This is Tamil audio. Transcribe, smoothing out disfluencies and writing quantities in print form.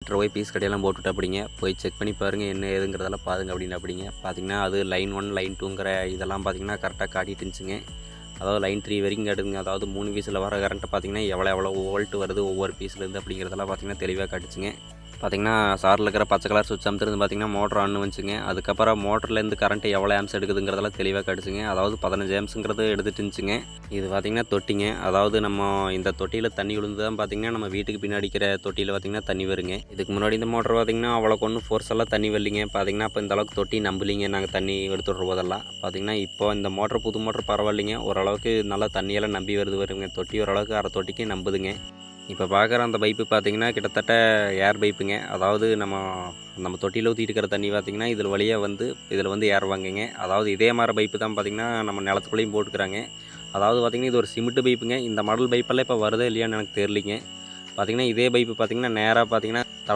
மீட்டர் போய் பீஸ் கடையெல்லாம் போட்டுவிட்டு அப்படிங்க போய் செக் பண்ணி பாருங்கள் என்ன ஏதுங்கிறதெல்லாம் பாருங்க அப்படின்னு அப்படிங்க. பார்த்திங்கன்னா அது லைன் 1 லைன் 2ங்கிற இதெல்லாம் பார்த்திங்கன்னா கரெக்டாக காட்டிட்டு இருந்துச்சுங்க. அதாவது லைன் 3 வரைக்கும் காட்டுதுங்க. அதாவது 3 பீஸில் வர கரண்ட்டை பார்த்திங்கன்னா எவ்வளோ வோல்ட் வருது ஒவ்வொரு பீஸ்லேருந்து அப்படிங்கிறதெல்லாம் பார்த்திங்கன்னா தெளிவாக காட்டுச்சுங்க. பார்த்திங்கன்னா சாரில் இருக்கிற பச்சை கலர் சுவிட்ச் அமுத்துறது பார்த்திங்கன்னா மோட்டர் ஆன் வந்துச்சுங்க. அதுக்கப்புறம் மோட்டர்லேருந்து கரண்ட்டு எவ்வளோ ஆம்ஸ் எடுக்குதுங்கிறதெல்லாம் தெளிவாக காட்டுச்சுங்க. அதாவது 15 ஆம்ஸுங்கிறது எடுத்துட்டு இருந்துச்சுங்க. இது பார்த்திங்கன்னா தொட்டிங்க. அதாவது நம்ம இந்த தொட்டியில் தண்ணி விழுந்து தான் பார்த்திங்கன்னா நம்ம வீட்டுக்கு பின்னாடி இருக்கிற தொட்டியில் பார்த்திங்கன்னா தண்ணி வருங்க. இதுக்கு முன்னாடி இந்த மோட்டர் பார்த்திங்கன்னா அவ்வளோக்கு ஒன்றும் ஃபோர்ஸ் எல்லாம் தண்ணி வரலிங்க. பார்த்திங்கன்னா இப்போ இந்த அளவுக்கு தொட்டி நம்பலிங்க நாங்கள் தண்ணி எடுத்து விட்ற போதெல்லாம். பார்த்திங்கன்னா இப்போ இந்த மோட்டர் புது மோட்டர் பரவாயில்லைங்க. ஓரளவுக்கு நல்லா தண்ணியெல்லாம் நம்பி வருங்க. தொட்டி ஓரளவுக்கு அரை தொட்டிக்கு நம்புதுங்க. இப்போ பார்க்குற அந்த பைப்பு பார்த்திங்கன்னா கிட்டத்தட்ட ஏர் பைப்புங்க. அதாவது நம்ம தொட்டியில் ஊற்றிட்டு இருக்கிற தண்ணி பார்த்திங்கன்னா இதில் வழியாக வந்து இதில் வந்து ஏர் வாங்குங்க. அதாவது இதே மாதிரி பைப்பு தான் பார்த்திங்கன்னா நம்ம நிலத்துக்குள்ளேயும் போட்டுக்கிறாங்க. அதாவது பார்த்திங்கன்னா இது ஒரு சிமெண்ட் பைப்புங்க. இந்த மாடல் பைப்பெல்லாம் இப்போ வருதே இல்லையான்னு எனக்கு தெரியலிங்க. பார்த்திங்கன்னா இதே பைப்பு பார்த்திங்கன்னா நேராக பார்த்திங்கன்னா